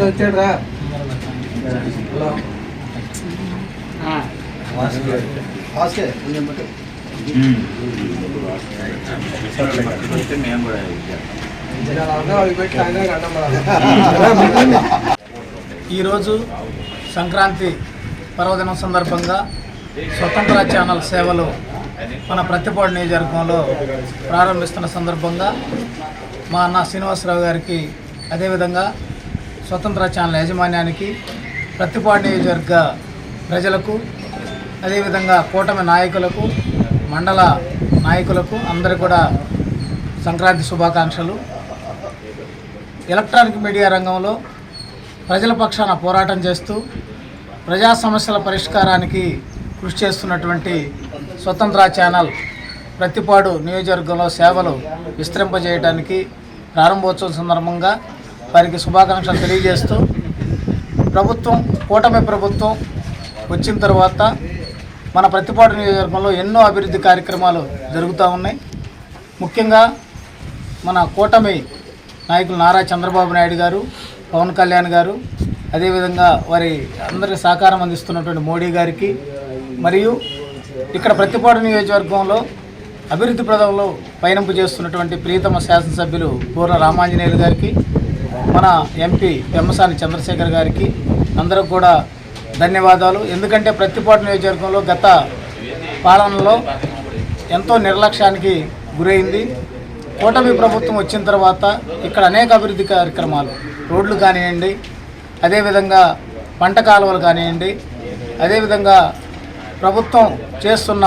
వచ్చాడు రా. ఈరోజు సంక్రాంతి పర్వదినం సందర్భంగా స్వతంత్ర ఛానల్ సేవలు మన ప్రత్తిపాడు నియోజకవర్గంలో ప్రారంభిస్తున్న సందర్భంగా మా అన్న శ్రీనివాసరావు గారికి, అదేవిధంగా స్వతంత్ర ఛానల్ యాజమాన్యానికి, ప్రత్తిపాడు నియోజకవర్గ ప్రజలకు, అదేవిధంగా కూటమి నాయకులకు, మండల నాయకులకు అందరికీ కూడా సంక్రాంతి శుభాకాంక్షలు. ఎలక్ట్రానిక్ మీడియా రంగంలో ప్రజల పక్షాన పోరాటం చేస్తూ ప్రజా సమస్యల పరిష్కారానికి కృషి చేస్తున్నటువంటి స్వతంత్ర ఛానల్ ప్రత్తిపాడు నియోజకవర్గంలో సేవలు విస్తరింపజేయడానికి ప్రారంభోత్సవం సందర్భంగా వారికి శుభాకాంక్షలు తెలియజేస్తూ, ప్రభుత్వం కూటమి ప్రభుత్వం వచ్చిన తర్వాత మన ప్రత్తిపాడు నియోజకవర్గంలో ఎన్నో అభివృద్ధి కార్యక్రమాలు జరుగుతూ ఉన్నాయి. ముఖ్యంగా మన కూటమి నాయకులు నారా చంద్రబాబు నాయుడు గారు, పవన్ కళ్యాణ్ గారు, అదేవిధంగా వారి అందరికీ సహకారం అందిస్తున్నటువంటి మోడీ గారికి, మరియు ఇక్కడ ప్రత్తిపాడు నియోజకవర్గంలో అభివృద్ధి ప్రదంలో పయనింపు చేస్తున్నటువంటి ప్రియతమ శాసనసభ్యులు పూర్ణ రామాంజనేయులు గారికి, మన ఎంపీ పెమ్మసాని చంద్రశేఖర్ గారికి అందరికి కూడా ధన్యవాదాలు. ఎందుకంటే ప్రత్తిపాడు నియోజకవర్గంలో గత పాలనలో ఎంతో నిర్లక్ష్యానికి గురైంది. కూటమి ప్రభుత్వం వచ్చిన తర్వాత ఇక్కడ అనేక అభివృద్ధి కార్యక్రమాలు, రోడ్లు కానివ్వండి, అదేవిధంగా పంట కాలువలు కానివ్వండి, అదేవిధంగా ప్రభుత్వం చేస్తున్న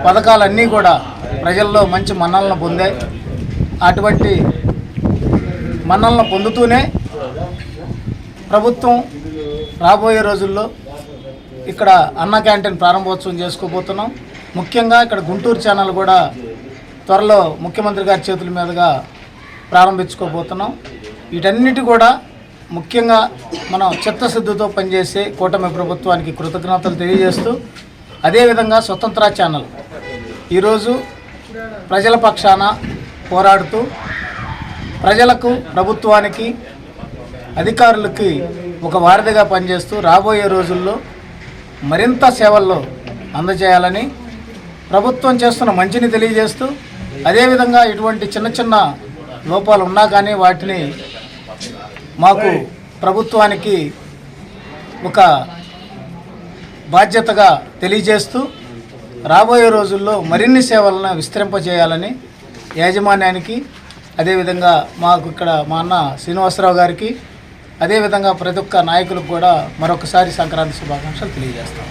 పథకాలన్నీ కూడా ప్రజల్లో మంచి మన్ననలను పొందాయి. అటువంటి మన్ననలను పొందుతూనే ప్రభుత్వం రాబోయే రోజుల్లో ఇక్కడ అన్న క్యాంటీన్ ప్రారంభోత్సవం చేసుకోబోతున్నాం. ముఖ్యంగా ఇక్కడ గుంటూరు ఛానల్ కూడా త్వరలో ముఖ్యమంత్రి గారి చేతుల మీదుగా ప్రారంభించుకోబోతున్నాం. వీటన్నిటి కూడా ముఖ్యంగా మనం చిత్తశుద్ధితో పనిచేసే కూటమి ప్రభుత్వానికి కృతజ్ఞతలు తెలియజేస్తూ, అదేవిధంగా స్వతంత్ర ఛానల్ ఈరోజు ప్రజల పక్షాన పోరాడుతూ ప్రజలకు, ప్రభుత్వానికి, అధికారులకి ఒక వారధిగా పనిచేస్తూ రాబోయే రోజుల్లో మరింత సేవల్లో అందజేయాలని ప్రభుత్వం చేస్తున్న మంచిని తెలియజేస్తూ, అదేవిధంగా ఇటువంటి చిన్న చిన్న లోపాలు ఉన్నా కానీ వాటిని మాకు ప్రభుత్వానికి ఒక బాధ్యతగా తెలియజేస్తూ రాబోయే రోజుల్లో మరిన్ని సేవలను విస్తరింపజేయాలని యాజమాన్యానికి, అదేవిధంగా మాకు ఇక్కడ మా అన్న శ్రీనివాసరావు గారికి, అదేవిధంగా ప్రతి ఒక్క నాయకులకు కూడా మరొకసారి సంక్రాంతి శుభాకాంక్షలు తెలియజేస్తాం.